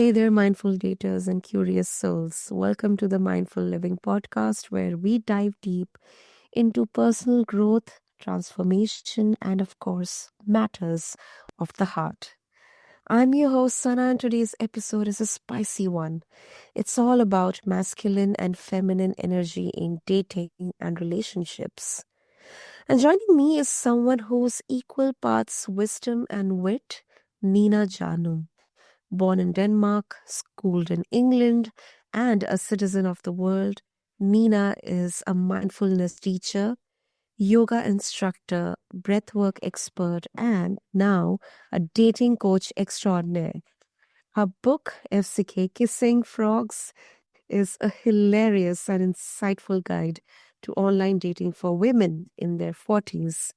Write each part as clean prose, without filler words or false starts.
Hey there, mindful daters and curious souls. Welcome to the Mindful Living podcast, where we dive deep into personal growth, transformation, and of course, matters of the heart. I'm your host, Sana, and today's episode is a spicy one. It's all about masculine and feminine energy in dating and relationships. And joining me is someone whose equal parts wisdom and wit, Nina Jarnum. Born in Denmark, schooled in England, and a citizen of the world, Nina is a mindfulness teacher, yoga instructor, breathwork expert, and now a dating coach extraordinaire. Her book, FCK Kissing Frogs, is a hilarious and insightful guide to online dating for women in their 40s.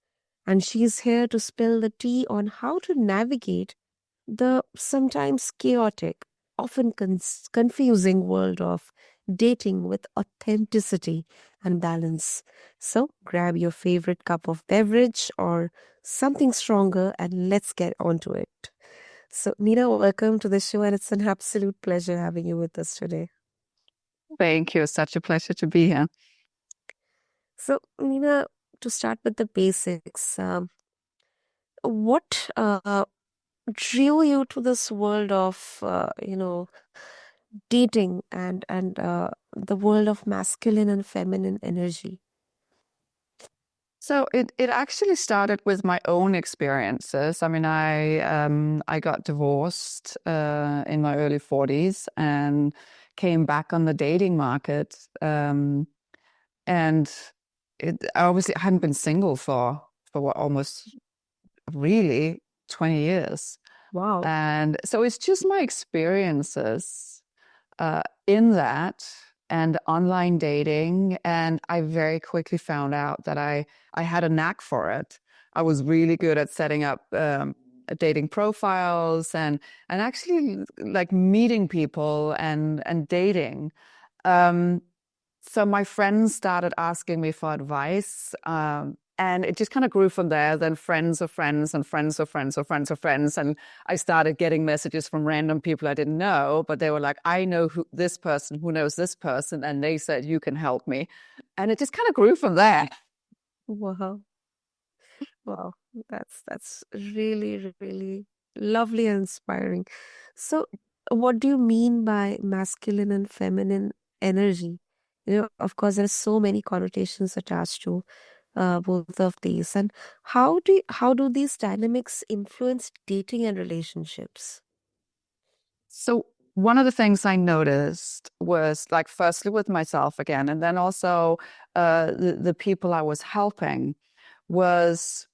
And she's here to spill the tea on how to navigate the sometimes chaotic, often confusing world of dating with authenticity and balance. So grab your favorite cup of beverage or something stronger and let's get on to it. So, Nina, welcome to the show, and it's an absolute pleasure having you with us today. Thank you. Such a pleasure to be here. So, Nina, to start with the basics, what drew you to this world of, dating and the world of masculine and feminine energy? So it actually started with my own experiences. I mean, I got divorced in my early 40s and came back on the dating market. And I obviously hadn't been single for what, almost really 20 years. Wow. And so it's just my experiences in that and online dating. And I very quickly found out that I had a knack for it. I was really good at setting up dating profiles and actually like meeting people and dating. So my friends started asking me for advice. And it just kind of grew from there. Then friends of friends and friends of friends of friends of friends. And I started getting messages from random people I didn't know, but they were like, I know this person who knows this person. And they said, you can help me. And it just kind of grew from there. Wow. Wow. That's really, really lovely and inspiring. So, what do you mean by masculine and feminine energy? Of course, there are so many connotations attached to both of these. And how do these dynamics influence dating and relationships? So one of the things I noticed was like, firstly with myself again, and then also the people I was helping, was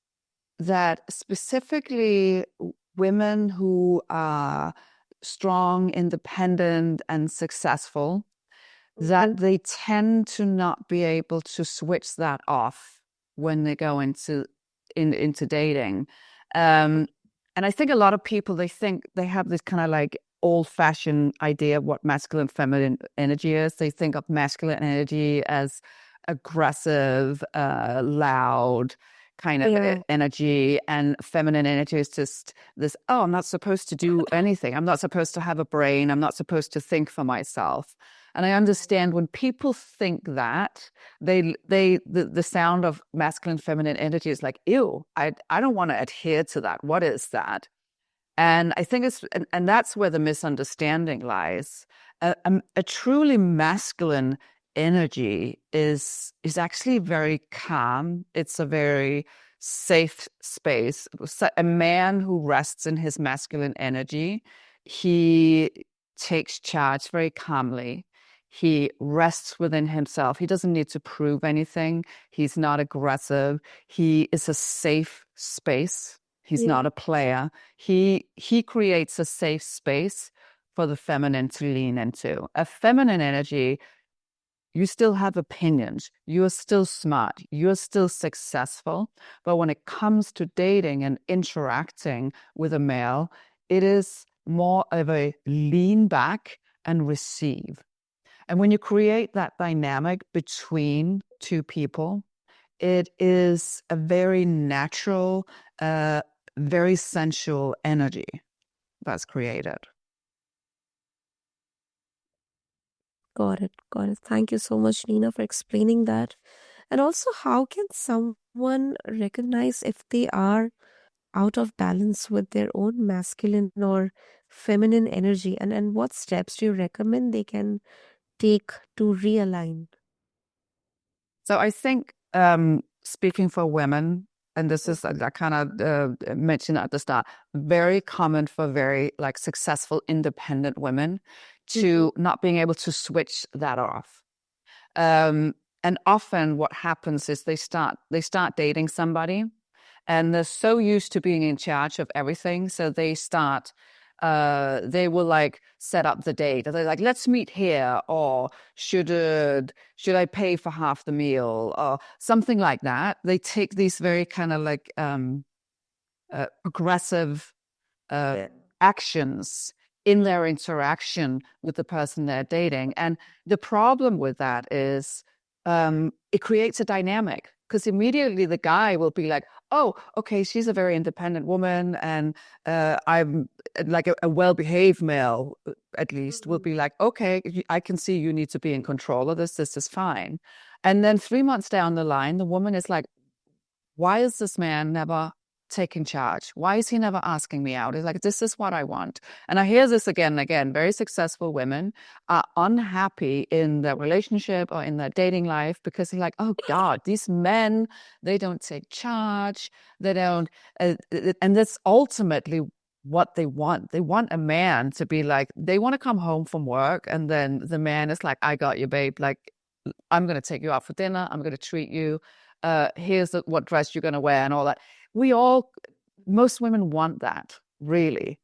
that specifically women who are strong, independent, and successful, that they tend to not be able to switch that off when they go into dating. And I think a lot of people, they think they have this kind of like old-fashioned idea of what masculine feminine energy is. They think of masculine energy as aggressive, loud kind of energy, and feminine energy is just this, oh, I'm not supposed to do anything. I'm not supposed to have a brain. I'm not supposed to think for myself. And I understand when people think that, the sound of masculine feminine energy is like, ew, I don't want to adhere to that. What is that? And I think and that's where the misunderstanding lies. A truly masculine energy is actually very calm. It's a very safe space. A man who rests in his masculine energy, he takes charge very calmly. He rests within himself. He doesn't need to prove anything. He's not aggressive. He is a safe space. He's not a player. He creates a safe space for the feminine to lean into. A feminine energy, you still have opinions. You're still smart. You're still successful. But when it comes to dating and interacting with a male, it is more of a lean back and receive. And when you create that dynamic between two people, it is a very natural, very sensual energy that's created. Got it. Got it. Thank you so much, Nina, for explaining that. And also, how can someone recognize if they are out of balance with their own masculine or feminine energy? And what steps do you recommend they can take to realign? So I think speaking for women, and this is I kind of mentioned at the start, very common for very like successful independent women Mhm. to not being able to switch that off. And often what happens is they start dating somebody and they're so used to being in charge of everything. So they will like set up the date. They're like, let's meet here, or should I pay for half the meal, or something like that. They take these very kind of like progressive uh, actions in their interaction with the person they're dating. And the problem with that is it creates a dynamic because immediately the guy will be like, oh, okay, she's a very independent woman and I'm like a well-behaved male, at least, will be like, okay, I can see you need to be in control of this. This is fine. And then 3 months down the line, the woman is like, why is this man never taking charge? Why is he never asking me out? It's like, this is what I want. And I hear this again and again. Very successful women are unhappy in their relationship or in their dating life because they're like, oh God, these men, they don't take charge. They don't. And that's ultimately what they want. They want a man to be like, they want to come home from work. And then the man is like, I got you, babe. Like, I'm going to take you out for dinner. I'm going to treat you. Here's what dress you're going to wear and all that. Most women want that, really.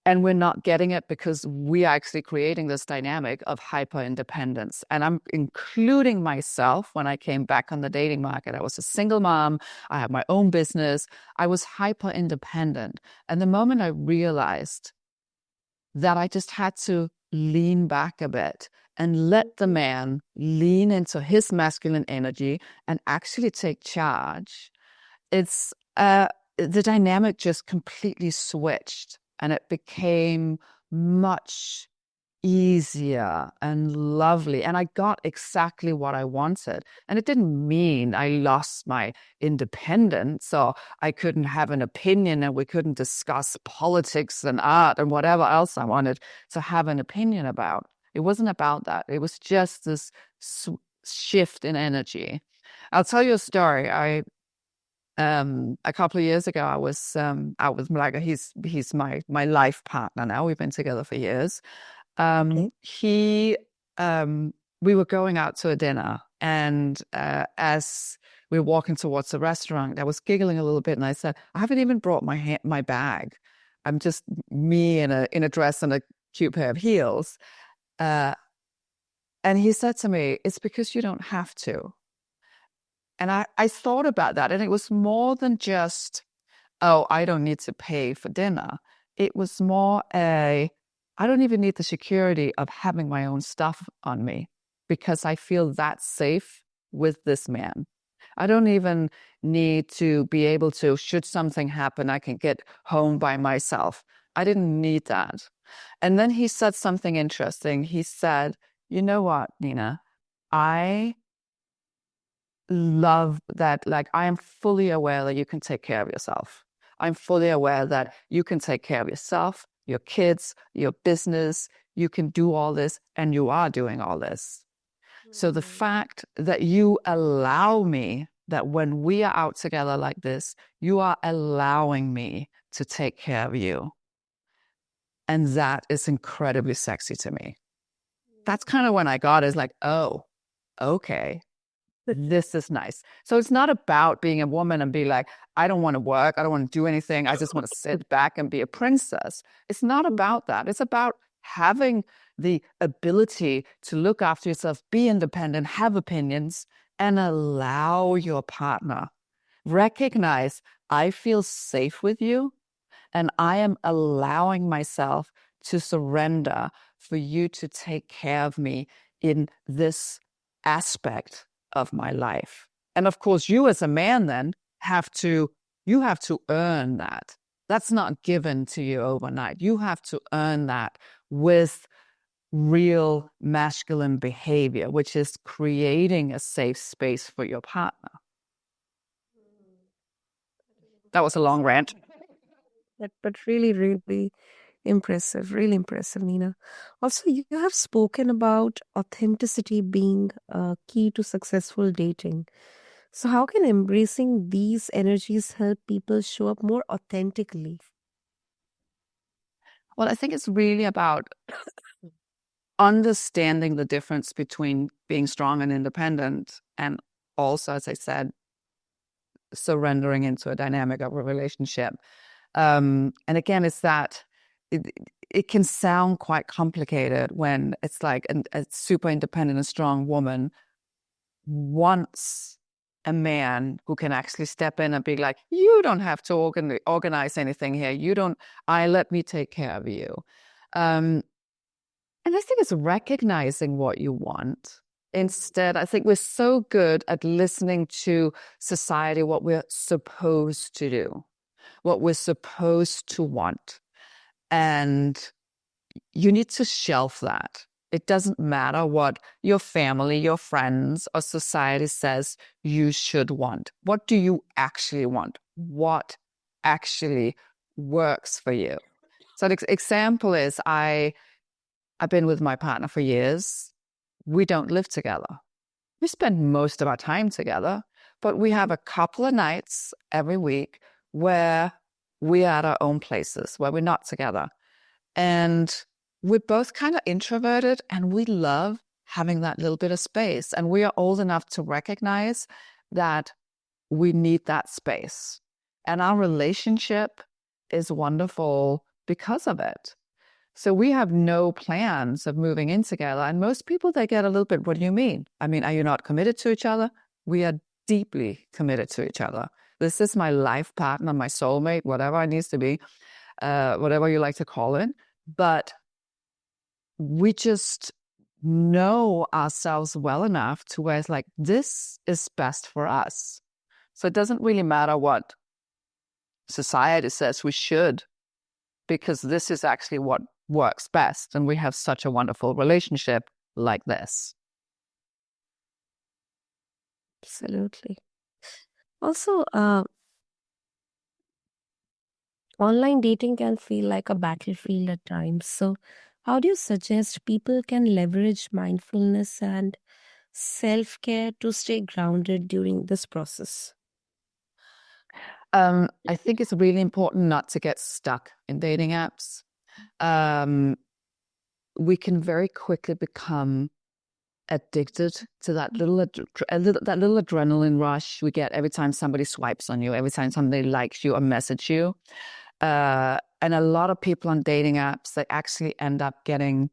And we're not getting it because we are actually creating this dynamic of hyper independence. And I'm including myself when I came back on the dating market. I was a single mom. I had my own business. I was hyper independent. And the moment I realized that I just had to lean back a bit and let the man lean into his masculine energy and actually take charge, it's the dynamic just completely switched and it became much easier and lovely. And I got exactly what I wanted. And it didn't mean I lost my independence or I couldn't have an opinion and we couldn't discuss politics and art and whatever else I wanted to have an opinion about. It wasn't about that. It was just this shift in energy. I'll tell you a story. A couple of years ago, I was like, he's my life partner now. We've been together for years. Okay. He we were going out to a dinner, and as we were walking towards the restaurant, I was giggling a little bit, and I said, "I haven't even brought my bag. I'm just me in a dress and a cute pair of heels." Uh, and he said to me, "It's because you don't have to." And I thought about that, and it was more than just, oh, I don't need to pay for dinner. It was more I don't even need the security of having my own stuff on me because I feel that safe with this man. I don't even need to be able to, should something happen, I can get home by myself. I didn't need that. And then he said something interesting. He said, you know what, Nina? I love that, like, I am fully aware that you can take care of yourself. I'm fully aware that you can take care of yourself, your kids, your business. You can do all this, and you are doing all this. So the fact that you allow me, that when we are out together like this, you are allowing me to take care of you. And that is incredibly sexy to me. That's kind of when I got it, is like, oh, okay. This is nice. So it's not about being a woman and be like, I don't want to work. I don't want to do anything. I just want to sit back and be a princess. It's not about that. It's about having the ability to look after yourself, be independent, have opinions, and allow your partner. Recognize, I feel safe with you, and I am allowing myself to surrender for you to take care of me in this aspect of my life. And of course, you as a man then you have to earn that. That's not given to you overnight. You have to earn that with real masculine behavior, which is creating a safe space for your partner. That was a long rant. But really, really impressive, really impressive, Nina. Also, you have spoken about authenticity being key to successful dating. So, how can embracing these energies help people show up more authentically? Well, I think it's really about understanding the difference between being strong and independent, and also, as I said, surrendering into a dynamic of a relationship. And again, it's that it can sound quite complicated when it's like a super independent and strong woman wants a man who can actually step in and be like, you don't have to organize anything here. Let me take care of you. And I think it's recognizing what you want. Instead, I think we're so good at listening to society, what we're supposed to do, what we're supposed to want. And you need to shelf that. It doesn't matter what your family, your friends, or society says you should want. What do you actually want? What actually works for you? So the example is I've been with my partner for years. We don't live together. We spend most of our time together, but we have a couple of nights every week where we're at our own places, where we're not together. And we're both kind of introverted, and we love having that little bit of space. And we are old enough to recognize that we need that space. And our relationship is wonderful because of it. So we have no plans of moving in together. And most people, they get a little bit, what do you mean? I mean, are you not committed to each other? We are deeply committed to each other. This is my life partner, my soulmate, whatever it needs to be, whatever you like to call it. But we just know ourselves well enough to where it's like, this is best for us. So it doesn't really matter what society says we should, because this is actually what works best. And we have such a wonderful relationship like this. Absolutely. Also, online dating can feel like a battlefield at times. So, how do you suggest people can leverage mindfulness and self care to stay grounded during this process? I think it's really important not to get stuck in dating apps. We can very quickly become addicted to that little adrenaline rush we get every time somebody swipes on you, every time somebody likes you or message you. And a lot of people on dating apps, they actually end up getting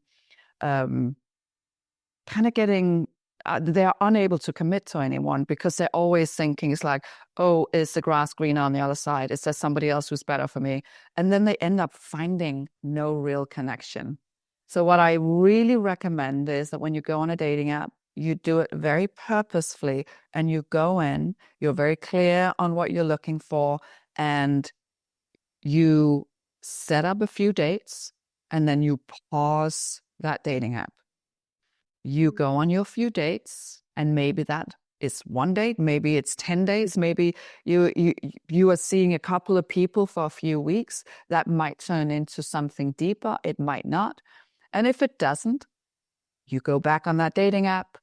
they're unable to commit to anyone because they're always thinking, it's like, oh, is the grass greener on the other side? Is there somebody else who's better for me? And then they end up finding no real connection. So what I really recommend is that when you go on a dating app, you do it very purposefully, and you go in, you're very clear on what you're looking for, and you set up a few dates, and then you pause that dating app. You go on your few dates, and maybe that is one date, maybe it's 10 days, maybe you are seeing a couple of people for a few weeks. That might turn into something deeper, it might not. And if it doesn't, you go back on that dating app,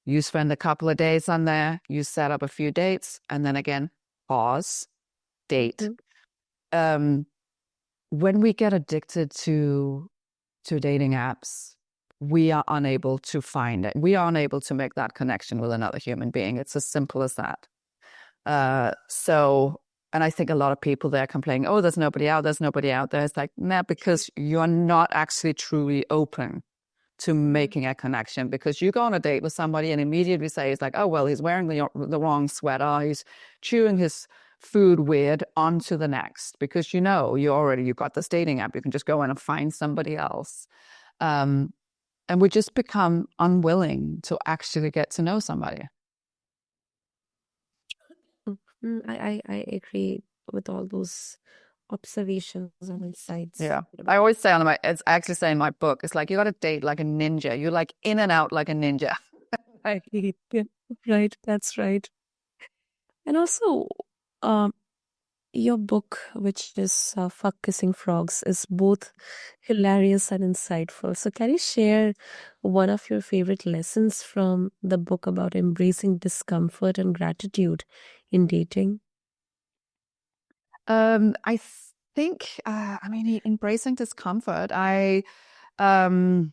you spend a couple of days on there, you set up a few dates, and then again, pause, date. When we get addicted to dating apps, we are unable to find it. We are unable to make that connection with another human being. It's as simple as that. And I think a lot of people there complaining, oh, there's nobody out there. It's like, nah, because you're not actually truly open to making a connection, because you go on a date with somebody and immediately say, it's like, oh, well, he's wearing the wrong sweater, he's chewing his food weird, on to the next, because you've got this dating app, you can just go in and find somebody else. And we just become unwilling to actually get to know somebody. I agree with all those observations and insights. Yeah. I always say I actually say in my book, it's like you got to date like a ninja. You're like in and out like a ninja. Right. Yeah, right. That's right. And also, um, your book, which is Fuck Kissing Frogs, is both hilarious and insightful. So, can you share one of your favorite lessons from the book about embracing discomfort and gratitude in dating? I think, I mean, embracing discomfort, um,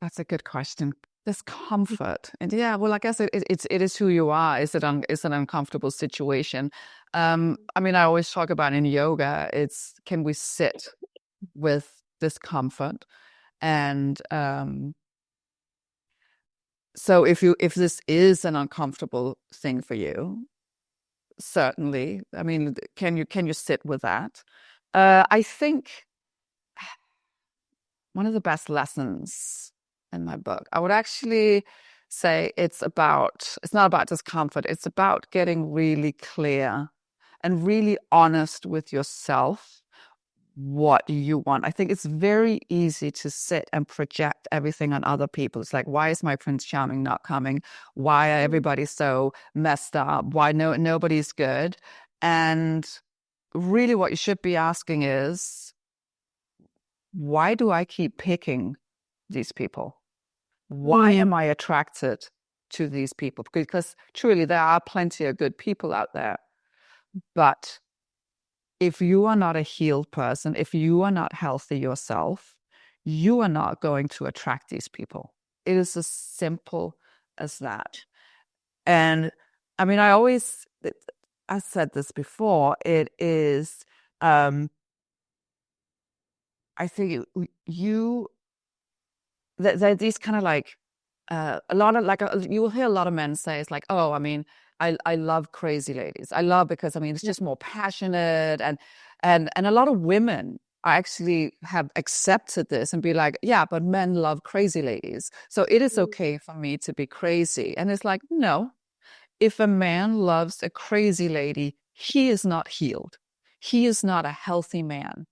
that's a good question. Discomfort, and yeah, well, I guess it is who you are. Is an uncomfortable situation. I mean, I always talk about in yoga. It's can we sit with discomfort, and so if this is an uncomfortable thing for you, certainly, I mean, can you sit with that? I think one of the best lessons in my book, I would actually say it's not about discomfort, it's about getting really clear and really honest with yourself what you want. I think it's very easy to sit and project everything on other people. It's like, why is my Prince Charming not coming? Why are everybody so messed up? Why nobody's good? And really what you should be asking is, why do I keep picking these people? Why Mm. am I attracted to these people? Because truly, there are plenty of good people out there. But if you are not a healed person, if you are not healthy yourself, you are not going to attract these people. It is as simple as that. And I mean, I said this before, it is, I think they're these kind of like a lot of like you will hear a lot of men say it's like, oh, I mean, I love crazy ladies. I love because I mean it's just more passionate, and a lot of women actually have accepted this and be like, yeah, but men love crazy ladies, so it is okay for me to be crazy. And it's like, no, if a man loves a crazy lady, he is not healed. He is not a healthy man.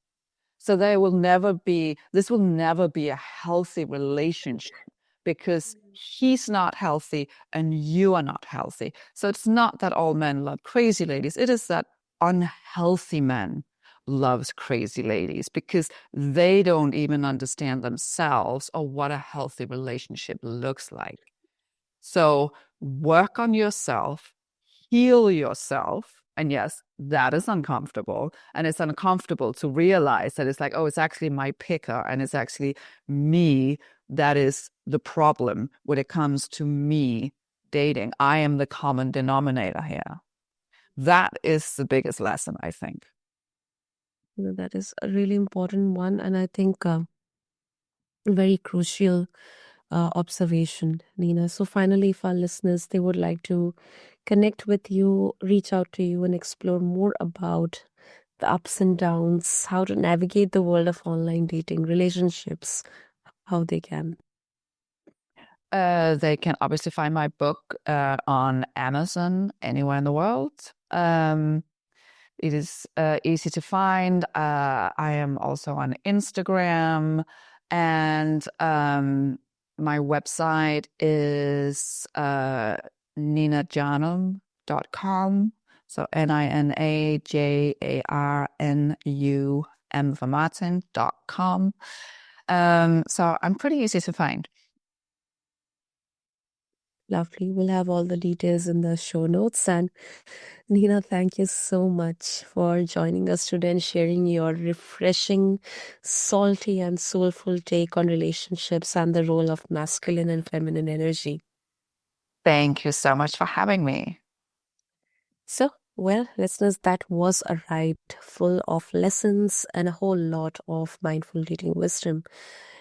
So this will never be a healthy relationship because he's not healthy and you are not healthy. So it's not that all men love crazy ladies. It is that unhealthy men loves crazy ladies because they don't even understand themselves or what a healthy relationship looks like. So work on yourself, heal yourself. And yes, that is uncomfortable. And it's uncomfortable to realize that it's like, oh, it's actually my picker and it's actually me that is the problem when it comes to me dating. I am the common denominator here. That is the biggest lesson, I think. That is a really important one, and I think very crucial observation, Nina. So finally, if our listeners they would like to connect with you, reach out to you, and explore more about the ups and downs, how to navigate the world of online dating, relationships, how they can. They can obviously find my book on Amazon anywhere in the world. It is easy to find. I am also on Instagram, and my website is ninajarnum.com. So NINAJARNUM for Martin.com. So I'm pretty easy to find. Lovely. We'll have all the details in the show notes. And Nina, thank you so much for joining us today and sharing your refreshing, salty, and soulful take on relationships and the role of masculine and feminine energy. Thank you so much for having me. So, well, listeners, that was a ride full of lessons and a whole lot of mindful dating wisdom.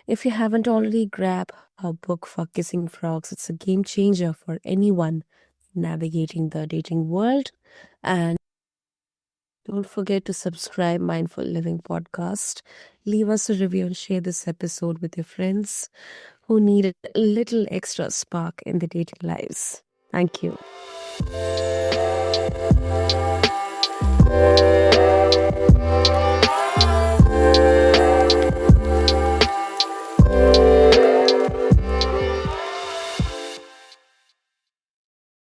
If you haven't already grabbed our book for Kissing Frogs, it's a game changer for anyone navigating the dating world. And don't forget to subscribe Mindful Living Podcast. Leave us a review and share this episode with your friends who need a little extra spark in their dating lives. Thank you.